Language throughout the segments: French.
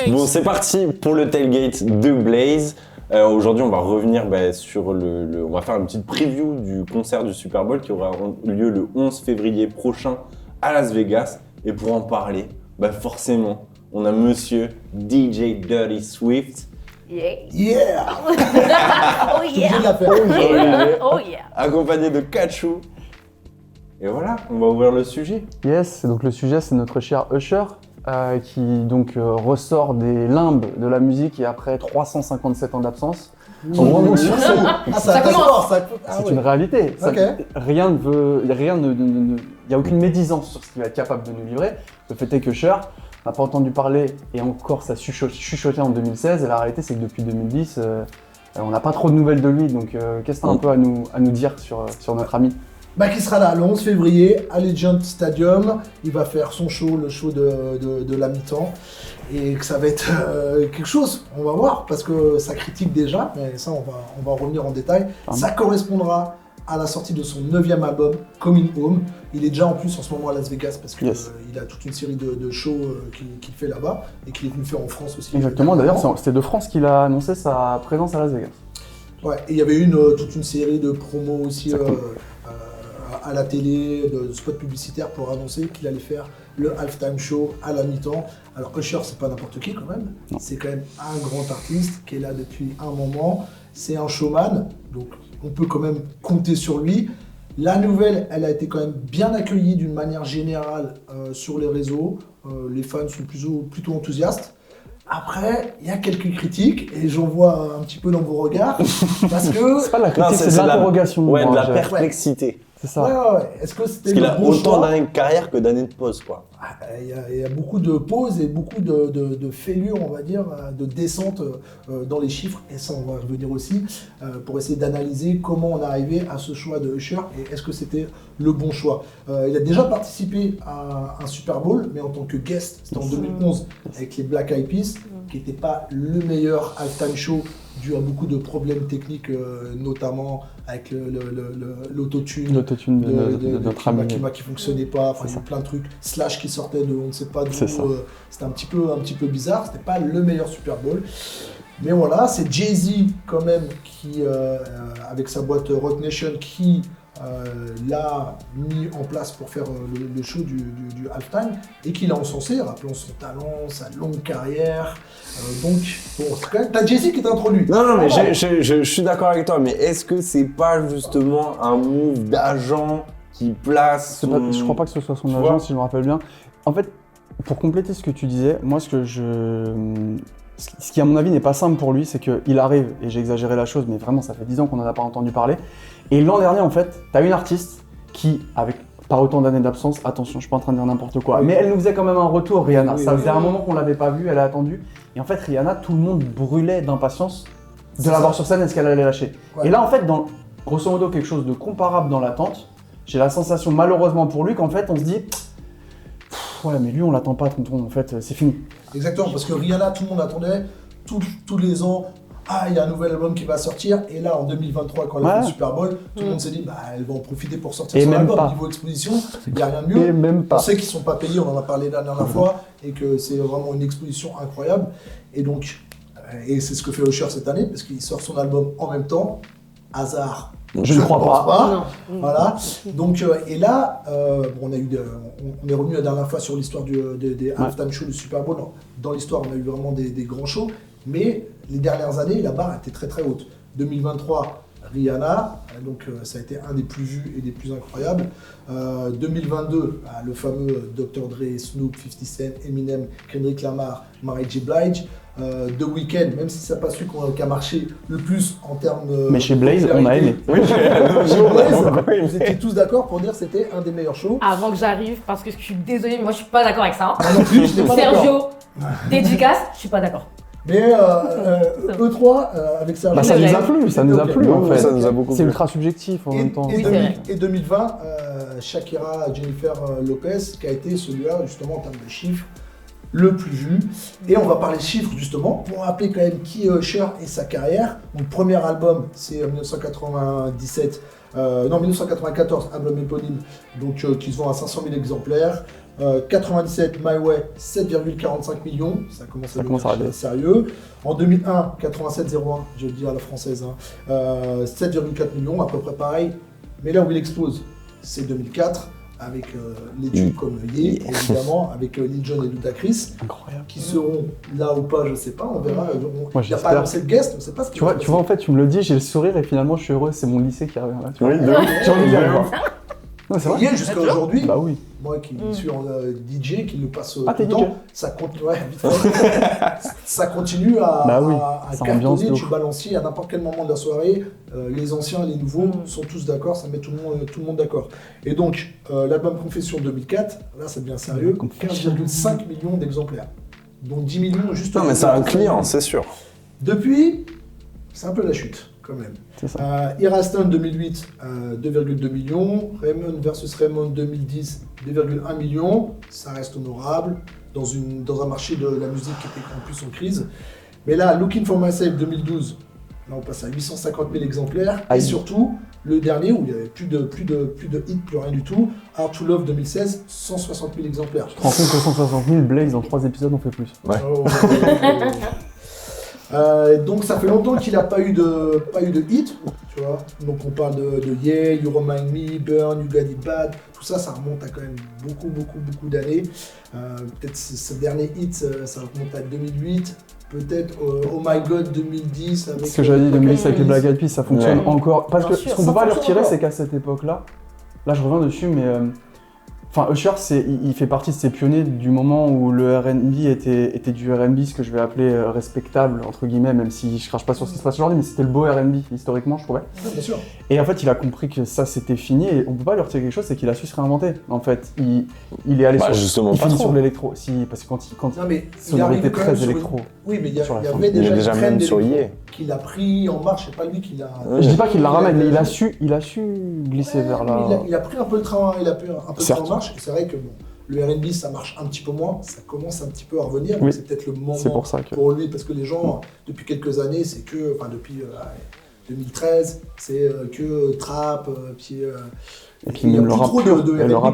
Bon, c'est parti pour le tailgate de Blaze. Aujourd'hui, on va revenir sur on va faire une petite preview du concert du Super Bowl qui aura lieu le 11 février prochain à Las Vegas. Et pour en parler, forcément, on a monsieur DJ Dirty Swift. Yeah. Oh yeah. Oh yeah. Accompagné de Kachou. Et voilà, on va ouvrir le sujet. Yes, donc le sujet c'est notre cher Usher qui donc ressort des limbes de la musique et après 357 ans d'absence. On remonte sur scène. Ça commence. C'est une réalité. Ok. Il n'y a aucune médisance sur ce qu'il va être capable de nous livrer. Le fait est que Usher n'a pas entendu parler et encore ça chuchotait en 2016 et la réalité c'est que depuis 2010 on n'a pas trop de nouvelles de lui, donc qu'est-ce que tu as un peu à nous dire sur notre ami? Qui sera là le 11 février à Allegiant Stadium. Il va faire son show, le show de la mi-temps. Et que ça va être quelque chose, on va voir, parce que ça critique déjà, mais ça on va en revenir en détail. Ça correspondra à la sortie de son 9e album, Coming Home. Il est déjà en plus en ce moment à Las Vegas parce qu'il a toute une série de shows qu'il fait là-bas et qu'il est venu faire en France aussi. Exactement, d'ailleurs c'était de France qu'il a annoncé sa présence à Las Vegas. Ouais, et il y avait toute une série de promos aussi à la télé, de spots publicitaires pour annoncer qu'il allait faire le halftime show à la mi-temps. Alors Usher, c'est pas n'importe qui quand même, c'est quand même un grand artiste qui est là depuis un moment, c'est un showman, donc on peut quand même compter sur lui. La nouvelle, elle a été quand même bien accueillie d'une manière générale sur les réseaux, les fans sont plutôt enthousiastes. Après, il y a quelques critiques, et j'en vois un petit peu dans vos regards, parce que... C'est pas de la critique, c'est de l'interrogation. Ouais, de la perplexité. C'est ça. Ouais. Est-ce que c'était parce qu'il a autant d'années de carrière que d'années de pause, quoi. Il y a beaucoup de pauses et beaucoup de fêlures, on va dire, de descente dans les chiffres, et ça on va revenir aussi, pour essayer d'analyser comment on est arrivé à ce choix de Usher et est-ce que c'était le bon choix. Il a déjà participé à un Super Bowl, mais en tant que guest, c'était en 2011 avec les Black Eyed Peas, qui n'était pas le meilleur halftime show dû à beaucoup de problèmes techniques, notamment avec l'autotune de notre ami qui fonctionnait pas, enfin il y a plein de trucs, Slash qui sortait de on ne sait pas d'où, c'était un petit peu bizarre, c'était pas le meilleur Super Bowl. Mais voilà, c'est Jay-Z quand même qui, avec sa boîte Roc Nation, qui l'a mis en place pour faire le show du halftime et qui l'a encensé, rappelant son talent, sa longue carrière. Donc, bon, c'est quand même, t'as Jay-Z qui t'a introduit. Non, mais je suis d'accord avec toi, mais est-ce que c'est pas justement un move d'agent qui place Je crois pas que ce soit son agent, si je me rappelle bien. En fait, pour compléter ce que tu disais, moi ce qui à mon avis n'est pas simple pour lui, c'est qu'il arrive, et j'ai exagéré la chose, mais vraiment ça fait 10 ans qu'on n'en a pas entendu parler, et l'an dernier en fait, t'as une artiste qui, avec pas autant d'années d'absence, attention, je suis pas en train de dire n'importe quoi, mais elle nous faisait quand même un retour, Rihanna. Ça faisait un moment qu'on l'avait pas vue, elle a attendu, et en fait Rihanna, tout le monde brûlait d'impatience de la voir sur scène, est-ce qu'elle allait lâcher. Et là en fait, dans grosso modo quelque chose de comparable dans l'attente, j'ai la sensation malheureusement pour lui qu'en fait on se dit ouais mais lui on l'attend pas tonton, en fait c'est fini. Exactement, parce que Rihanna, tout le monde attendait, tous les ans, il y a un nouvel album qui va sortir, et là en 2023 quand elle a fait le Super Bowl, tout le monde s'est dit elle va en profiter pour sortir son album. Niveau exposition, il n'y a rien de mieux. Et même pas. On sait qu'ils ne sont pas payés, on en a parlé la dernière fois, et que c'est vraiment une exposition incroyable. Et donc, et c'est ce que fait Usher cette année, parce qu'il sort son album en même temps. Hasard. Je ne crois pas. Voilà. Donc, et là, on est revenu la dernière fois sur l'histoire des halftime shows du Super Bowl. Dans l'histoire, on a eu vraiment des grands shows, mais les dernières années, la barre était très très haute. 2023, Rihanna, donc ça a été un des plus vus et des plus incroyables. 2022, le fameux Dr. Dre, Snoop, 50 Cent, Eminem, Kendrick Lamar, Mary J. Blige. The Weeknd, même si ça n'a pas su qui a marché le plus en termes de... Mais chez Blaze, on a aimé. Oui, chez Blaze, vous étiez tous d'accord pour dire que c'était un des meilleurs shows. Avant que j'arrive, parce que je suis désolée, mais moi je suis pas d'accord avec ça. Moi non plus, je n'étais pas Sergio, dédicace, je suis pas d'accord. Mais E3, avec Sergio... ça nous a plu en fait. Ça nous a beaucoup plu. C'est ultra subjectif en même temps. Et 2020, Shakira, Jennifer Lopez, qui a été celui-là justement en termes de chiffres, le plus vu. Et on va parler chiffres justement pour rappeler quand même qui est Usher et sa carrière. Donc premier album c'est 1994, album éponyme, donc qui se vend à 500 000 exemplaires. 97 My Way 7,45 millions, ça commence à devenir sérieux. En 2001 8701, je le dis à la française, 7,4 millions, à peu près pareil. Mais là où il explose, c'est 2004 avec les tubes comme Ye, évidemment, avec Lil Jon et Ludacris, incroyable, qui seront là ou pas, je sais pas, on verra. Il n'y a pas annoncé de guest, on sait pas ce qu'il va. Tu vois, en fait, tu me le dis, j'ai le sourire et finalement je suis heureux, c'est mon lycée qui revient là. Tu vois, j'ai envie de le voir. Non, c'est vrai. Jusqu'à aujourd'hui, bah oui. Moi qui suis en DJ, qui nous passe tout le temps, ça continue à cartonner, tu balancier à n'importe quel moment de la soirée. Les anciens, les nouveaux sont tous d'accord, ça met tout le monde d'accord. Et donc, l'album Confession 2004, là ça devient sérieux, 15,5 millions d'exemplaires. Donc 10 millions juste... Non mais c'est un client, c'est sûr. Depuis, c'est un peu la chute. Quand même. C'est ça. Eraston 2008, 2,2 millions. Raymond versus Raymond 2010, 2,1 millions. Ça reste honorable dans un marché de la musique qui était en plus en crise. Mais là, Looking for Myself 2012, là on passe à 850 000 exemplaires. Et surtout, le dernier où il n'y avait plus de hits, plus rien du tout, Hard to Love 2016, 160 000 exemplaires. Je te rends compte que 160 000, Blaze, en 3 épisodes, on fait plus. Ouais. Donc ça fait longtemps qu'il n'a pas eu de hit, tu vois. Donc on parle de Yeah, You Remind Me, Burn, You Got It Bad, tout ça, ça remonte à quand même beaucoup d'années. Peut-être ce dernier hit, ça remonte à 2008, peut-être Oh My God 2010. Avec ce que j'avais dit, 2010 avec les Black Eyed Peas, ça fonctionne encore. Parce que ce qu'on peut pas leur retirer, c'est qu'à cette époque-là, là je reviens dessus, mais... Enfin, Usher, il fait partie de ces pionniers du moment où le R&B était du R&B, ce que je vais appeler respectable, entre guillemets, même si je crache pas sur ce qui se passe aujourd'hui, mais c'était le beau R&B, historiquement, je trouvais. Oui, bien sûr. Et en fait, il a compris que ça, c'était fini, et on peut pas lui retirer quelque chose, c'est qu'il a su se réinventer. En fait, il est allé justement, il finit sur l'électro. Si, parce que quand sonorité très électro. Oui, mais il y avait déjà même sur Ye. Qu'il a pris en marche, c'est pas lui qui l'a... Je dis pas qu'il la ramène, mais il a su glisser vers là. Il a pris un peu le train, il a pris un peu le train en marche. C'est vrai que bon, le R&B ça marche un petit peu moins, ça commence un petit peu à revenir, donc c'est peut-être le moment pour lui, parce que les gens, depuis quelques années, c'est que, enfin depuis 2013, c'est que trap, et puis même le rap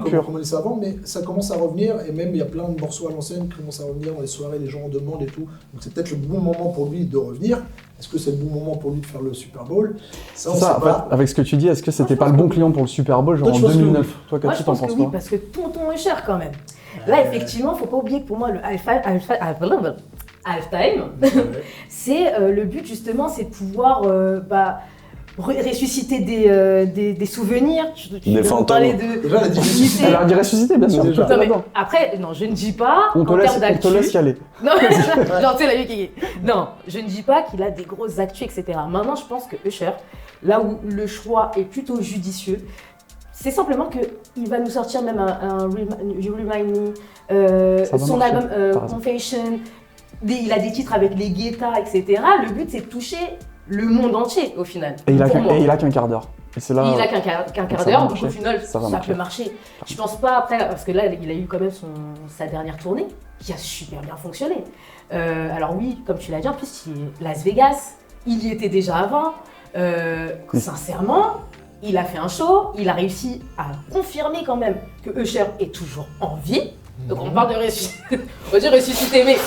pur, comme on disait avant, mais ça commence à revenir, et même il y a plein de morceaux à l'ancienne qui commencent à revenir dans les soirées, les gens en demandent et tout, donc c'est peut-être le bon moment pour lui de revenir. Est-ce que c'est le bon moment pour lui de faire le Super Bowl? Ça, on sait en pas. fait, avec ce que tu dis, est-ce que c'était pas le bon client pour le Super Bowl, genre en 2009? Toi, moi, je pense que oui, parce que tonton Usher quand même. Là, effectivement, faut pas oublier que pour moi, le halftime, c'est le but justement, c'est de pouvoir ressusciter des souvenirs. Des fantômes. Déjà, la difficulté. Elle a dit ressusciter, bien sûr. Non, mais après, non, je ne dis pas. On te laisse y aller. Non, genre, tu sais, la vie. Non, je ne dis pas qu'il a des grosses actus, etc. Maintenant, je pense que Usher, là où le choix est plutôt judicieux, c'est simplement qu'il va nous sortir même un You Remind Me, son album Confession. Il a des titres avec les Guetta, etc. Le but, c'est de toucher le monde entier au final. Et il a qu'un quart d'heure. Et c'est là. Il a qu'un quart d'heure, donc au final, ça peut marcher. Je pense pas après, parce que là, il a eu quand même sa dernière tournée qui a super bien fonctionné. Alors oui, comme tu l'as dit, en plus, Las Vegas, il y était déjà avant. Sincèrement, il a fait un show, il a réussi à confirmer quand même que Usher est toujours en vie. Donc on parle de ressusciter, on va dire ressusciter, mais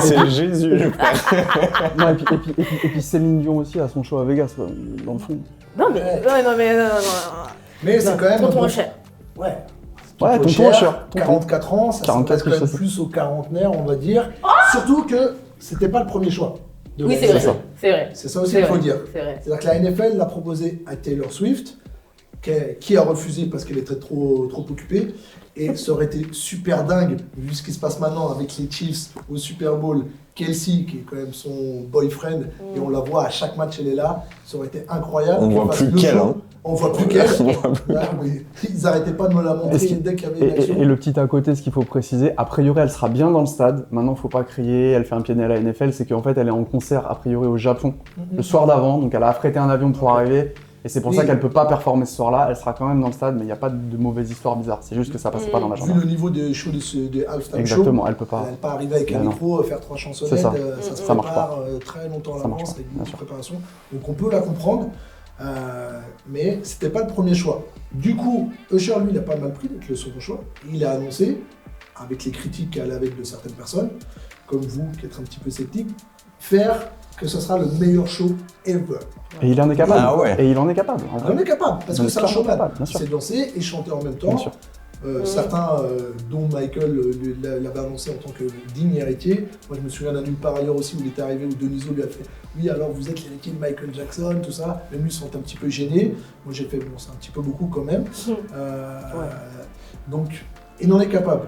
c'est Jésus. Non, et puis Céline Dion aussi a son show à Vegas, dans le fond. Non mais Mais c'est quand même tonton Usher. Ouais, tonton Usher. 44 ans, ça s'intéresse quand même plus aux quarantenaires, on va dire. Surtout que c'était pas le premier choix. Oui, c'est vrai. C'est ça aussi qu'il faut dire. C'est-à-dire que la NFL l'a proposé à Taylor Swift, qui a refusé parce qu'elle était trop occupée. Et ça aurait été super dingue, vu ce qui se passe maintenant avec les Chiefs au Super Bowl. Kelsey, qui est quand même son boyfriend, et on la voit à chaque match, elle est là. Ça aurait été incroyable. On voit plus qu'elle. On voit plus qu'elle. Ils n'arrêtaient pas de me la montrer dès qu'il y avait une action. Et le petit à côté, ce qu'il faut préciser, a priori, elle sera bien dans le stade. Maintenant, il ne faut pas crier, elle fait un pied de nez à la NFL. C'est qu'en fait, elle est en concert, a priori, au Japon, le soir d'avant. Donc, elle a affrété un avion pour arriver. Et c'est pour ça qu'elle peut pas performer ce soir-là. Elle sera quand même dans le stade, mais il n'y a pas de mauvaise histoire bizarre. C'est juste que ça passait pas dans l'agenda. Vu le niveau des shows des halftime Exactement, show, elle peut pas. Elle pas arriver avec un micro, faire 3 chansonnettes, ça se marche prépare très longtemps à l'avance avec une préparation. Donc on peut la comprendre, mais c'était pas le premier choix. Du coup, Usher, lui, il a pas mal pris d'être le second choix. Il a annoncé, avec les critiques qu'elle avait de certaines personnes, comme vous qui êtes un petit peu sceptiques, faire que ce sera le meilleur show ever. Et il en est capable. Et il en est capable. Il en est capable, parce que c'est un showman. Il s'est lancé et chanté en même temps. Certains, dont Michael l'avait annoncé en tant que digne héritier. Moi, je me souviens d'un Nulle part ailleurs aussi où il était arrivé, où Deniso lui a fait « Oui, alors vous êtes l'héritier de Michael Jackson, tout ça ». Même lui, ils sont un petit peu gênés. Moi, j'ai fait « Bon, c'est un petit peu beaucoup quand même ». Donc, il en est capable.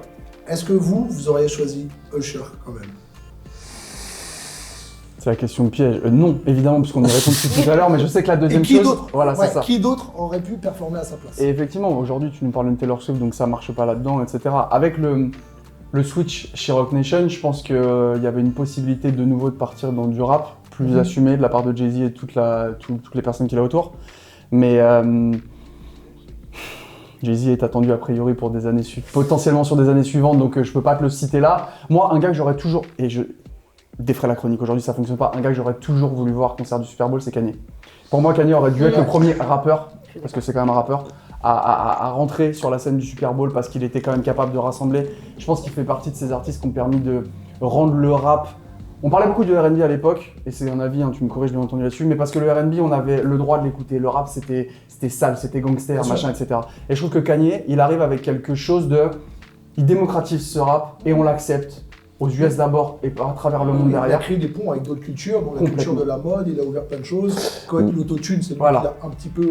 Est-ce que vous auriez choisi Usher quand même? C'est la question piège. Non, évidemment, puisqu'on y répond tout à l'heure, mais je sais que la deuxième chose... Voilà, c'est ça. Qui d'autre aurait pu performer à sa place? Et effectivement, aujourd'hui, tu nous parles de Taylor Swift, donc ça marche pas là-dedans, etc. Avec le switch chez Roc Nation, je pense qu'il y avait une possibilité de nouveau de partir dans du rap, plus assumé de la part de Jay-Z et toutes les personnes qu'il a autour. Mais Jay-Z est attendu a priori pour des années potentiellement sur des années suivantes, donc je peux pas te le citer là. Moi, un gars que j'aurais toujours... Et je défrais la chronique, aujourd'hui ça fonctionne pas. Un gars que j'aurais toujours voulu voir concert du Super Bowl, c'est Kanye. Pour moi, Kanye aurait dû être le premier rappeur, parce que c'est quand même un rappeur, à rentrer sur la scène du Super Bowl parce qu'il était quand même capable de rassembler. Je pense qu'il fait partie de ces artistes qui ont permis de rendre le rap... On parlait beaucoup de R&B à l'époque, et c'est un avis, tu me corriges bien entendu là-dessus, mais parce que le R&B, on avait le droit de l'écouter. Le rap, c'était sale, c'était gangster, machin, etc. Et je trouve que Kanye, il arrive avec quelque chose de... Il démocratise ce rap, et on l'accepte. Aux US d'abord et à travers le monde derrière. Il a créé des ponts avec d'autres cultures, dont la culture de la mode, il a ouvert plein de choses. Quand l'autotune, c'est lui qui l'a un petit peu...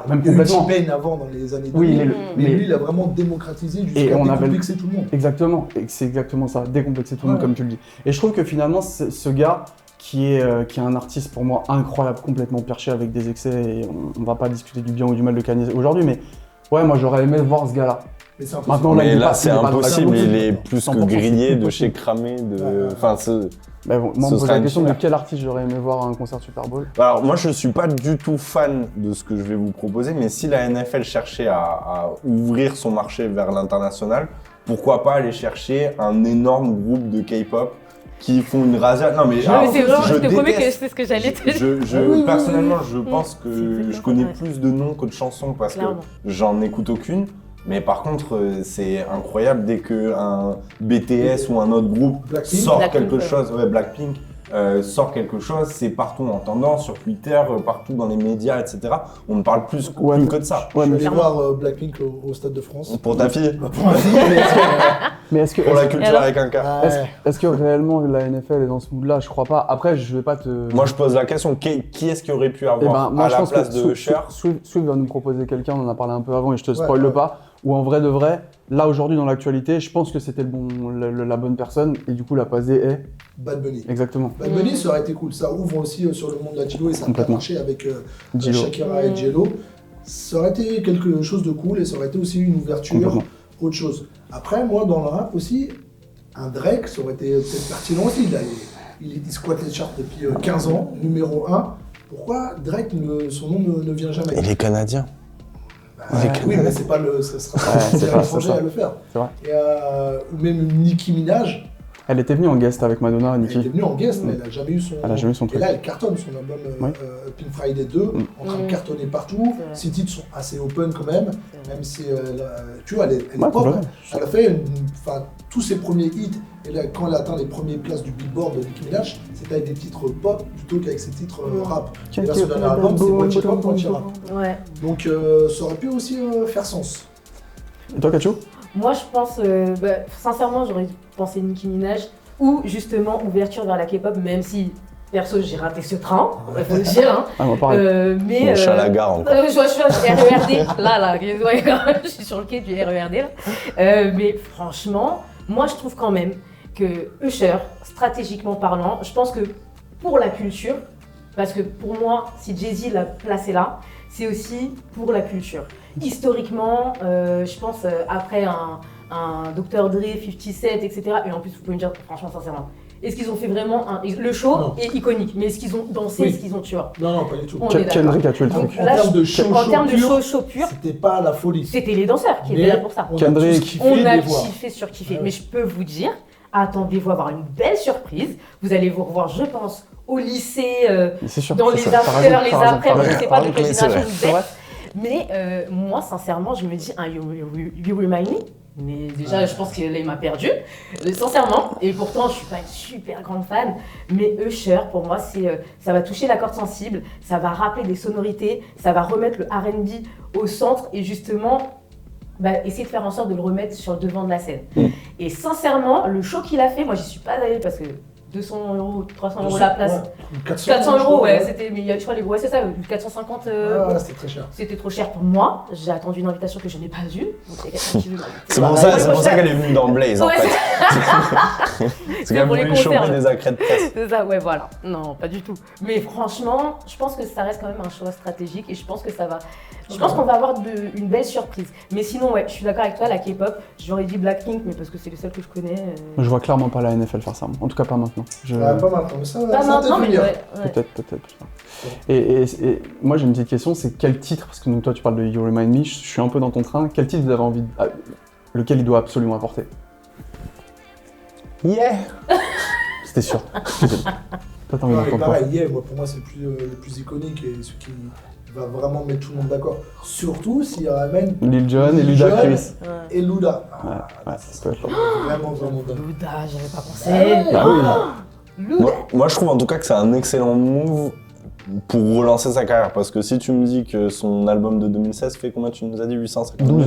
même complètement. Il y a eu T-Pain avant dans les années 2000, mais lui, il a vraiment démocratisé jusqu'à décomplexer tout le monde. Exactement, et c'est exactement ça, décomplexer tout le monde comme tu le dis. Et je trouve que finalement, ce gars qui est un artiste pour moi incroyable, complètement perché avec des excès, et on va pas discuter du bien ou du mal de Kanye aujourd'hui, mais ouais, moi j'aurais aimé voir ce gars-là. Maintenant, là, c'est impossible, il est plus que grillé de chez cramé. Enfin, moi, on me pose la question de quel artiste j'aurais aimé voir à un concert Super Bowl. Alors, moi, je suis pas du tout fan de ce que je vais vous proposer, mais si la NFL cherchait à ouvrir son marché vers l'international, pourquoi pas aller chercher un énorme groupe de K-pop qui font une razzia. Non mais c'est vraiment, je te promets que c'est ce que j'allais te dire. Personnellement, je pense que je connais plus de noms que de chansons parce que j'en écoute aucune. Mais par contre, c'est incroyable dès qu'un BTS ou un autre groupe sort quelque chose, Blackpink, sort quelque chose, c'est partout en tendance, sur Twitter, partout dans les médias, etc. On ne parle plus que de ça. Je vais aller voir Blackpink au Stade de France. Pour ta fille. Pour ma fille. Mais est-ce que pour la culture avec un cas. Est-ce que réellement la NFL est dans ce mood-là? Je crois pas. Après, je vais pas te... Moi, je pose la question, qui est-ce qui aurait pu avoir à la place de Usher? Swift va nous proposer quelqu'un, on en a parlé un peu avant et je te spoil pas. Ou en vrai de vrai, là aujourd'hui dans l'actualité, je pense que c'était la bonne personne et du coup la pasée est... Bad Bunny. Exactement. Bad Bunny, ça aurait été cool. Ça ouvre aussi sur le monde latino et ça a marché avec Shakira et J-Lo. Ça aurait été quelque chose de cool et ça aurait été aussi une ouverture, autre chose. Après, moi dans le rap aussi, un Drake, ça aurait été peut-être pertinent aussi. Il squatte les charts depuis 15 ans, numéro 1. Pourquoi Drake, son nom ne vient jamais? Il est canadien. Oui, mais c'est pas ça sera pas l'étranger à le faire. C'est vrai. Ou même Nicki Minaj. Elle était venue en guest avec Madonna, Nicki. Elle était venue en guest, mais elle n'a jamais eu son truc. Et là, elle cartonne son album Pink Friday 2, en train de cartonner partout. Ses titres sont assez open quand même si, tu vois, elle est pop. Elle a fait tous ses premiers hits, et là, quand elle atteint les premières places du Billboard de Nicki Minaj, c'était avec des titres pop plutôt qu'avec ses titres rap. Et là, son dernier album, c'est moitié pop, moitié rap. Donc, ça aurait pu aussi faire sens. Et toi, Katchou? Moi, je pense, sincèrement, j'aurais pensé Nicki Minaj ou justement ouverture vers la K-pop, même si perso j'ai raté ce train, il faut le dire. Mais je suis à la gare encore. Je suis à RERD, là, je suis sur le quai du RERD là. Mais franchement, moi je trouve quand même que Usher, stratégiquement parlant, je pense que pour la culture, parce que pour moi, si Jay-Z l'a placé là, c'est aussi pour la culture. Historiquement, je pense après un Dr. Dre, 50 Cent, etc. Et en plus, vous pouvez me dire, franchement, sincèrement, Est-ce qu'ils ont fait vraiment le show est iconique, mais est-ce qu'ils ont dansé, est-ce qu'ils ont, tu vois? Non, pas du tout. Kendrick a tué le truc. En termes de show pur, c'était pas la folie. C'était les danseurs qui étaient là pour ça. Kendrick, on a kiffé, surkiffé. Ouais. Mais je peux vous dire, attendez-vous à avoir une belle surprise. Vous allez vous revoir, je pense, au lycée, dans les afters, les après, je ne sais pas de quelle génération vous êtes. Mais moi, sincèrement, je me dis, You Remind Me. Mais déjà, je pense qu'il m'a perdu, sincèrement. Et pourtant, je suis pas une super grande fan. Mais Usher, pour moi, ça va toucher la corde sensible, ça va rappeler des sonorités, ça va remettre le R&B au centre et justement essayer de faire en sorte de le remettre sur le devant de la scène. Et sincèrement, le show qu'il a fait, moi, j'y suis pas allée parce que 200 €, 300 € la place. 400 €, ouais, c'était, mais je crois les gros, c'est ça, 450. C'était très cher. C'était trop cher pour moi. J'ai attendu une invitation que je n'ai pas eue. C'est pour ça qu'elle est venue dans Blaze, en fait. C'est qu'elle voulait choper des accrètes de presse. C'est ça, ouais, voilà. Non, pas du tout. Mais franchement, je pense que ça reste quand même un choix stratégique et je pense que ça va. Je pense qu'on va avoir une belle surprise. Mais sinon, ouais, je suis d'accord avec toi, la K-pop, j'aurais dit Blackpink, mais parce que c'est le seul que je connais. Je vois clairement pas la NFL faire ça. En tout cas, pas maintenant. Pas maintenant, mais ça pas maintenant, mais ouais. Peut-être. Et moi, j'ai une petite question, c'est quel titre, parce que donc, toi, tu parles de You Remind Me, je suis un peu dans ton train, quel titre vous avez envie lequel il doit absolument apporter? Yeah. C'était sûr. Toi, t'as envie d'entendre quoi? Yeah, moi, pour moi, c'est le plus iconique et ce qui va vraiment mettre tout le monde d'accord. Surtout s'il ramène Lil Jon et Ludacris. Et Luda. Ouais, ça peut être vraiment d'accord. Luda, j'avais pas pensé. Bah oui. Moi, je trouve en tout cas que c'est un excellent move pour relancer sa carrière. Parce que si tu me dis que son album de 2016 fait combien, tu nous as dit 850 000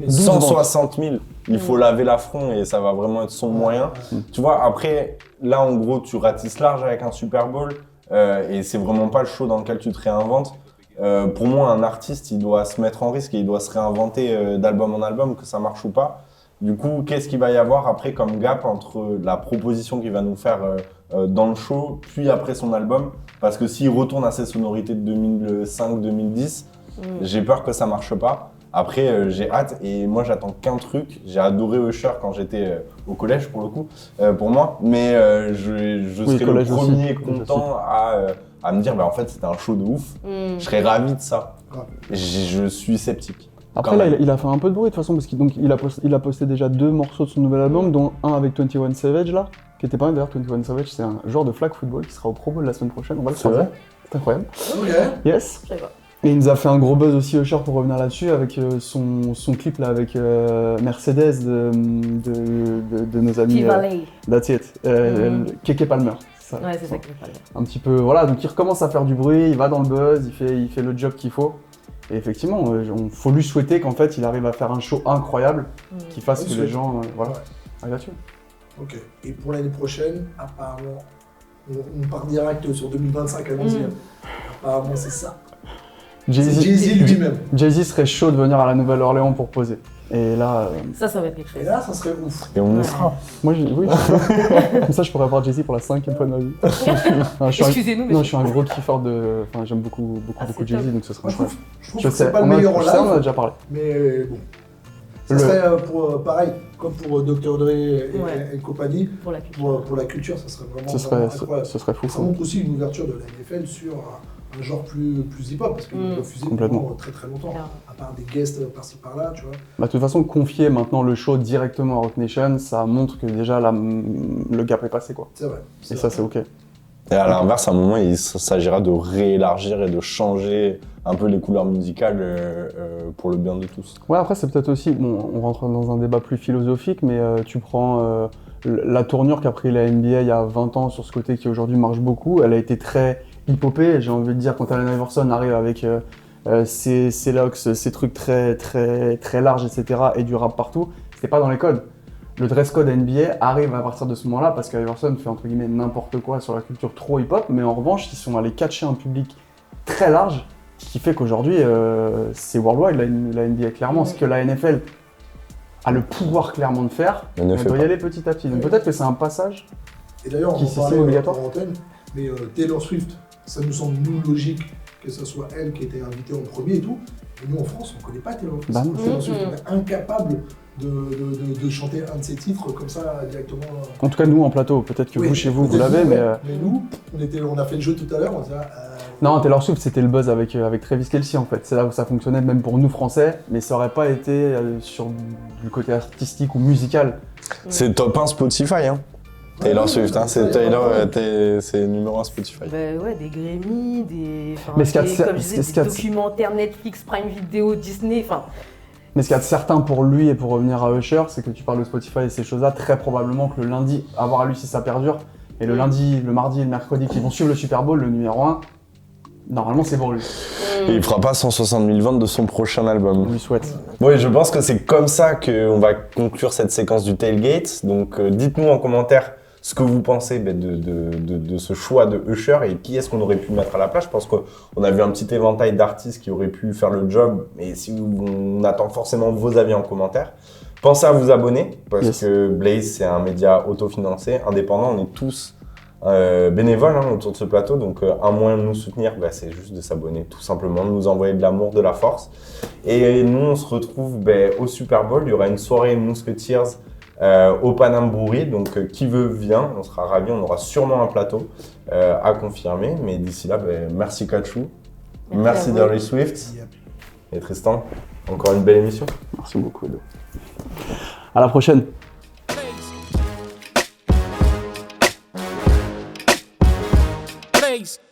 160 000. Il faut laver l'affront et ça va vraiment être son moyen. Tu vois, après, là en gros, tu ratisses large avec un Super Bowl et c'est vraiment pas le show dans lequel tu te réinventes. Pour moi, un artiste, il doit se mettre en risque et il doit se réinventer d'album en album, que ça marche ou pas. Du coup, qu'est-ce qu'il va y avoir après comme gap entre la proposition qu'il va nous faire dans le show, puis après son album? Parce que s'il retourne à ses sonorités de 2005-2010, j'ai peur que ça marche pas. Après, j'ai hâte et moi, j'attends qu'un truc. J'ai adoré Usher quand j'étais au collège, pour le coup, pour moi. Mais je serais le premier content à me dire, en fait, c'était un show de ouf. Je serais ravi de ça. Je suis sceptique. Après, là, il a fait un peu de bruit de toute façon, parce qu'il a posté déjà 2 morceaux de son nouvel album, dont un avec 21 Savage, là, qui était pas mal d'ailleurs. 21 Savage, c'est un joueur de flag football qui sera au Pro Bowl la semaine prochaine. On va le croiser. C'est incroyable. Yes. Et il nous a fait un gros buzz aussi, Usher, pour revenir là-dessus, avec son clip là, avec Mercedes de nos amis. That's it. Keke Palmer. Ça. Ouais, c'est ça Keke Palmer. Un petit peu, voilà, donc il recommence à faire du bruit, il va dans le buzz, il fait le job qu'il faut. Et effectivement, il faut lui souhaiter qu'en fait, il arrive à faire un show incroyable, qui fasse que les gens arrivent là-dessus. Ok. Et pour l'année prochaine, apparemment, on part direct sur 2025, allons-y. Apparemment, c'est ça. Jay-Z lui-même. Jay-Z serait chaud de venir à la Nouvelle-Orléans pour poser. Et là... Ça va être quelque chose. Et là, ça serait ouf. Et on y sera. Moi, oui. Comme ça, je pourrais voir Jay-Z pour la 5e fois de ma vie. Excusez-nous, mais... Non, je suis un gros kiffeur de... Enfin, j'aime beaucoup Jay-Z, donc ce serait chouette. Je trouve que c'est pas le meilleur en live. On en a déjà parlé. Mais bon. Ça serait pareil, comme pour Dr. Dre et compagnie. Pour la culture, ça serait vraiment incroyable. Ce serait fou. Ça montre aussi une ouverture de la NFL sur un genre plus hip-hop, parce qu'ils l'ont refusé pendant très très longtemps, à part des guests par-ci par-là, tu vois. De toute façon, confier maintenant le show directement à Roc Nation, ça montre que déjà le gap est passé, quoi. C'est vrai. Et ça, c'est ok. Et à l'inverse, à un moment, il s'agira de réélargir et de changer un peu les couleurs musicales pour le bien de tous. Ouais, après, c'est peut-être aussi, bon, on rentre dans un débat plus philosophique, mais tu prends la tournure qu'a pris la NBA il y a 20 ans sur ce côté qui aujourd'hui marche beaucoup, elle a été très hip-hopée, j'ai envie de dire, quand Allen Iverson arrive avec ses locks, ses trucs très, très, très larges, etc., et du rap partout, c'était pas dans les codes. Le dress code NBA arrive à partir de ce moment-là parce qu'Iverson fait entre guillemets n'importe quoi sur la culture trop hip-hop, mais en revanche, ils sont allés catcher un public très large, ce qui fait qu'aujourd'hui, c'est worldwide la NBA, clairement. Ce que la NFL a le pouvoir clairement de faire, on doit y aller petit à petit. Donc peut-être que c'est un passage et d'ailleurs, qui est obligatoire. Mais Taylor Swift, ça nous semble nous logique que ce soit elle qui était invitée en premier et tout. Et nous en France, on ne connaît pas Taylor Swift. Bah Taylor Swift, on est incapable de chanter un de ses titres comme ça directement. En tout cas, nous en plateau, peut-être que vous chez vous, vous l'avez, mais. Mais nous, on a fait le jeu tout à l'heure, on disait. Non, Taylor Swift, c'était le buzz avec Travis Kelce en fait. C'est là où ça fonctionnait, même pour nous français, mais ça aurait pas été sur du côté artistique ou musical. C'est top 1 Spotify, hein. Taylor Swift, hein, c'est numéro 1 Spotify. Bah ouais, des Grammy, des documentaires Netflix, Prime Video, Disney, enfin. Mais ce qu'il y a de certain pour lui et pour revenir à Usher, c'est que tu parles de Spotify et ces choses-là, très probablement que le lundi, à voir à lui si ça perdure, et le lundi, le mardi et le mercredi qui vont suivre le Super Bowl, le numéro 1, normalement c'est pour lui. Et il fera pas 160 000 ventes de son prochain album. On lui souhaite. Oui, je pense que c'est comme ça qu'on va conclure cette séquence du Tailgate. Donc dites-nous en commentaire ce que vous pensez de ce choix de Usher et qui est-ce qu'on aurait pu mettre à la place. Je pense qu'on a vu un petit éventail d'artistes qui auraient pu faire le job, mais on attend forcément vos avis en commentaire. Pensez à vous abonner, parce que Blaze, c'est un média autofinancé, indépendant. On est tous bénévoles autour de ce plateau, donc un moyen de nous soutenir, c'est juste de s'abonner, tout simplement, de nous envoyer de l'amour, de la force. Et nous, on se retrouve au Super Bowl. Il y aura une soirée Musketeers au Panam Brewery, donc qui veut vient, on sera ravis, on aura sûrement un plateau à confirmer, mais d'ici là, merci Kachou, merci Taylor Swift et Tristan, encore une belle émission. Merci beaucoup Edo. À la prochaine.